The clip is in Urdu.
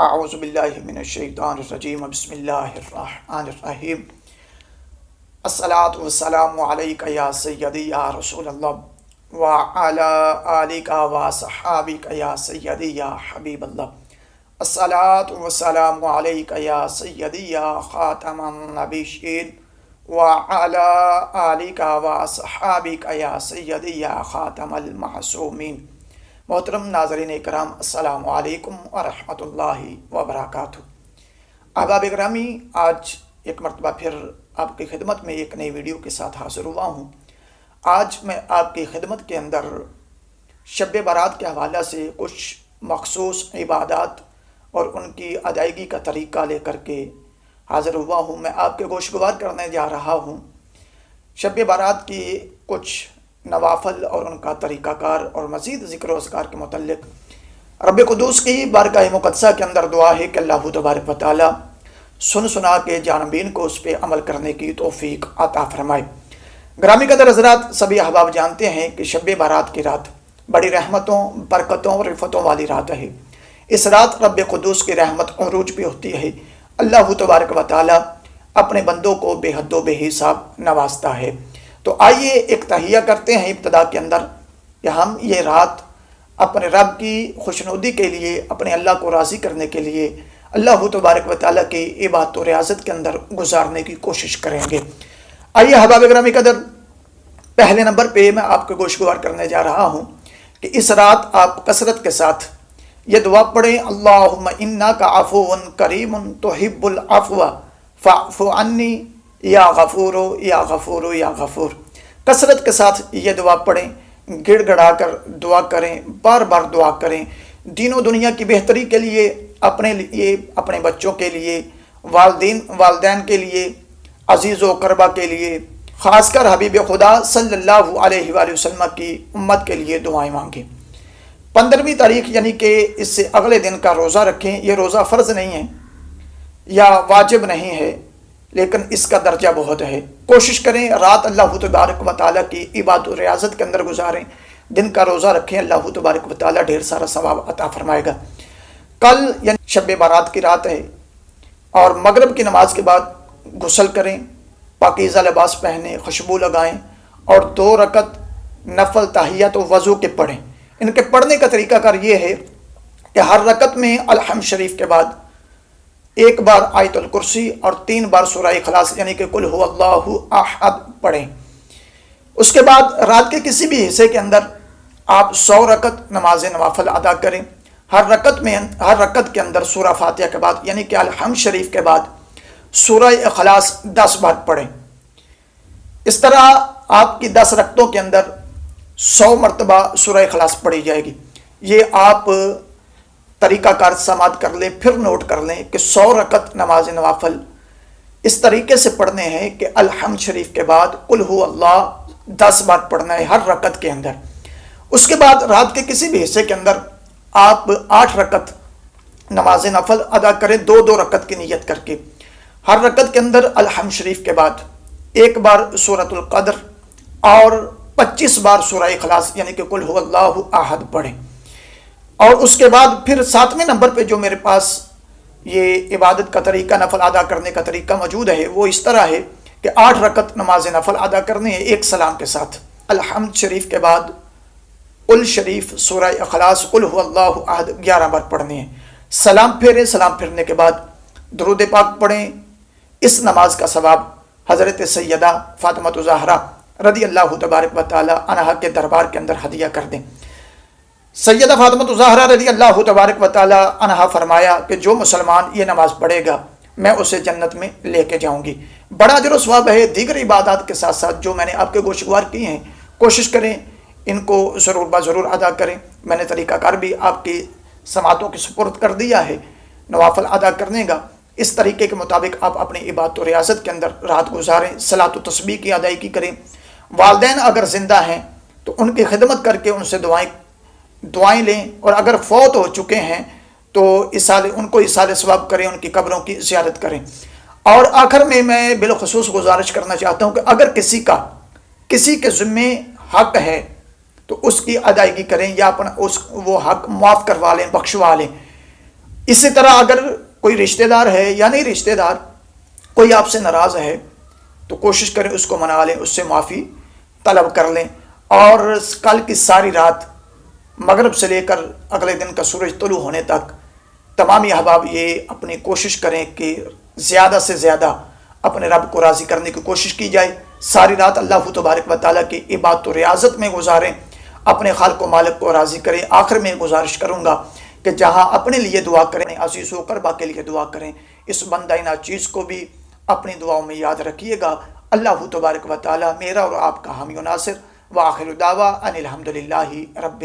اعوذ باللہ من الشیطان الرجیم بسم اللہ الرحمن الرحیم الصلاۃ والسلام علیک یا سیدی یا رسول اللہ وعلی آلک وصحابک یا سیدی یا حبیب اللہ الصلاۃ والسلام علیک یا سیدی یا خاتم النبیین وعلی آلک وصحابک یا سیدی یا خاتم المعصومین۔ محترم ناظرین اکرام، السلام علیکم ورحمۃ اللہ وبرکاتہ۔ احباب گرامی، آج ایک مرتبہ پھر آپ کی خدمت میں ایک نئی ویڈیو کے ساتھ حاضر ہوا ہوں۔ آج میں آپ کی خدمت کے اندر شب برات کے حوالے سے کچھ مخصوص عبادات اور ان کی ادائیگی کا طریقہ لے کر کے حاضر ہوا ہوں۔ میں آپ کے گوشگوار کرنے جا رہا ہوں شب برات کی کچھ نوافل اور ان کا طریقہ کار، اور مزید ذکر و اذکار کے متعلق رب قدوس کی بارگاہ مقدسہ کے اندر دعا ہے کہ اللہ تبارک و تعالی سنا کے جانبین کو اس پہ عمل کرنے کی توفیق عطا فرمائے۔ گرامی قدر حضرات، سبھی احباب جانتے ہیں کہ شب برات کی رات بڑی رحمتوں، برکتوں اور رفتوں والی رات ہے۔ اس رات رب قدوس کی رحمت عروج بھی ہوتی ہے۔ اللہ تبارک و تعالی اپنے بندوں کو بے حد و بے حساب نوازتا ہے۔ تو آئیے ایک تہیہ کرتے ہیں ابتدا کے اندر کہ ہم یہ رات اپنے رب کی خوشنودی کے لیے، اپنے اللہ کو راضی کرنے کے لیے اللہ تبارک و تعالیٰ کی عبادت و ریاضت کے اندر گزارنے کی کوشش کریں گے۔ آئیے احباب گرامی قدر، پہلے نمبر پہ میں آپ کو گوشگوار کرنے جا رہا ہوں کہ اس رات آپ کثرت کے ساتھ یہ دعا پڑھیں، اللہم انک عفو کریم تحب العفو فاعف عنی یا غفور یا غفور یا غفور۔ کثرت کے ساتھ یہ دعا پڑھیں، گڑ گڑا کر دعا کریں، بار بار دعا کریں، دین و دنیا کی بہتری کے لیے، اپنے لیے، اپنے بچوں کے لیے، والدین کے لیے، عزیز و قربا کے لیے، خاص کر حبیب خدا صلی اللہ علیہ وآلہ وسلم کی امت کے لیے دعائیں مانگیں۔ 15ویں تاریخ یعنی کہ اس سے اگلے دن کا روزہ رکھیں۔ یہ روزہ فرض نہیں ہے یا واجب نہیں ہے، لیکن اس کا درجہ بہت ہے۔ کوشش کریں رات اللہ تبارک و تعالیٰ کی عبادت و ریاضت کے اندر گزاریں، دن کا روزہ رکھیں، اللہ تبارک و تعالیٰ ڈھیر سارا ثواب عطا فرمائے گا۔ کل یعنی شب برات کی رات ہے، اور مغرب کی نماز کے بعد غسل کریں، پاکیزہ لباس پہنیں، خوشبو لگائیں، اور 2 رکعت نفل تحیت و وضو کے پڑھیں۔ ان کے پڑھنے کا طریقہ کار یہ ہے کہ ہر رکعت میں الحمد شریف کے بعد 1 بار آیت الکرسی اور 3 بار سورہ اخلاص یعنی کہ قل هو اللہ احد پڑھیں۔ اس کے بعد رات کے کسی بھی حصے کے اندر آپ 100 رکعت نماز نوافل ادا کریں۔ ہر رکعت کے اندر سورہ فاتحہ کے بعد یعنی کہ الحمد شریف کے بعد سورہ اخلاص 10 بار پڑھیں۔ اس طرح آپ کی 10 رکعتوں کے اندر 100 مرتبہ سورہ اخلاص پڑھی جائے گی۔ یہ آپ طریقہ کار سماعت کر لیں، پھر نوٹ کر لیں کہ 100 رکعت نماز نوافل اس طریقے سے پڑھنے ہیں کہ الحمد شریف کے بعد قل هو اللہ 10 بار پڑھنا ہے ہر رکعت کے اندر۔ اس کے بعد رات کے کسی بھی حصے کے اندر آپ 8 رکعت نماز نوافل ادا کریں، 2 رکعت کی نیت کر کے۔ ہر رکعت کے اندر الحمد شریف کے بعد 1 بار سورۃ القدر اور 25 بار سورہ اخلاص یعنی کہ قل هو اللہ احد پڑھیں۔ اور اس کے بعد پھر 7ویں نمبر پہ جو میرے پاس یہ عبادت کا طریقہ، نفل ادا کرنے کا طریقہ موجود ہے، وہ اس طرح ہے کہ 8 رکعت نماز نفل ادا کرنے ہیں ایک سلام کے ساتھ۔ الحمد شریف کے بعد قل شریف، سورہ اخلاص، قل هو اللہ احد 11 بار پڑھنے ہیں۔ سلام پھیریں، سلام پھیرنے کے بعد درود پاک پڑھیں۔ اس نماز کا ثواب حضرت سیدہ فاطمہ الزہرا رضی اللہ تبارک و تعالی عنہا کے دربار کے اندر ہدیہ کر دیں۔ سیدہ فاطمہ الزہرا رضی اللہ تبارک و تعالی عنہا فرمایا کہ جو مسلمان یہ نماز پڑھے گا میں اسے جنت میں لے کے جاؤں گی۔ بڑا اجر و ثواب ہے۔ دیگر عبادات کے ساتھ ساتھ جو میں نے آپ کے گوشگوار کی ہیں، کوشش کریں ان کو ضرور ضرور ادا کریں۔ میں نے طریقہ کار بھی آپ کی سماعتوں کی سپرد کر دیا ہے نوافل ادا کرنے کا۔ اس طریقے کے مطابق آپ اپنی عبادت و ریاضت کے اندر رات گزاریں، صلاۃ و تسبیح کی ادائیگی کریں۔ والدین اگر زندہ ہیں تو ان کی خدمت کر کے ان سے دعائیں لیں، اور اگر فوت ہو چکے ہیں تو ان کو اصال ثواب کریں، ان کی قبروں کی زیارت کریں۔ اور آخر میں بالخصوص گزارش کرنا چاہتا ہوں کہ اگر کسی کے ذمے حق ہے تو اس کی ادائیگی کریں، یا وہ حق معاف کروا لیں، بخشوا لیں۔ اسی طرح اگر کوئی رشتہ دار ہے یا نہیں رشتہ دار کوئی آپ سے ناراض ہے تو کوشش کریں اس کو منا لیں، اس سے معافی طلب کر لیں، اور کل کی ساری رات مغرب سے لے کر اگلے دن کا سورج طلوع ہونے تک تمامی احباب یہ اپنی کوشش کریں کہ زیادہ سے زیادہ اپنے رب کو راضی کرنے کی کوشش کی جائے۔ ساری رات اللہ تبارک و تعالیٰ کی عبادت و ریاضت میں گزاریں، اپنے خالق و مالک کو راضی کریں۔ آخر میں گزارش کروں گا کہ جہاں اپنے لیے دعا کریں، عزیز و اقربا کے لیے دعا کریں، اس بندہ ناچیز کو بھی اپنی دعاؤں میں یاد رکھیے گا۔ اللہ تبارک و تعالیٰ میرا اور آپ کا حامی و ناصر، وآخر دعوانا ان الحمدللہ رب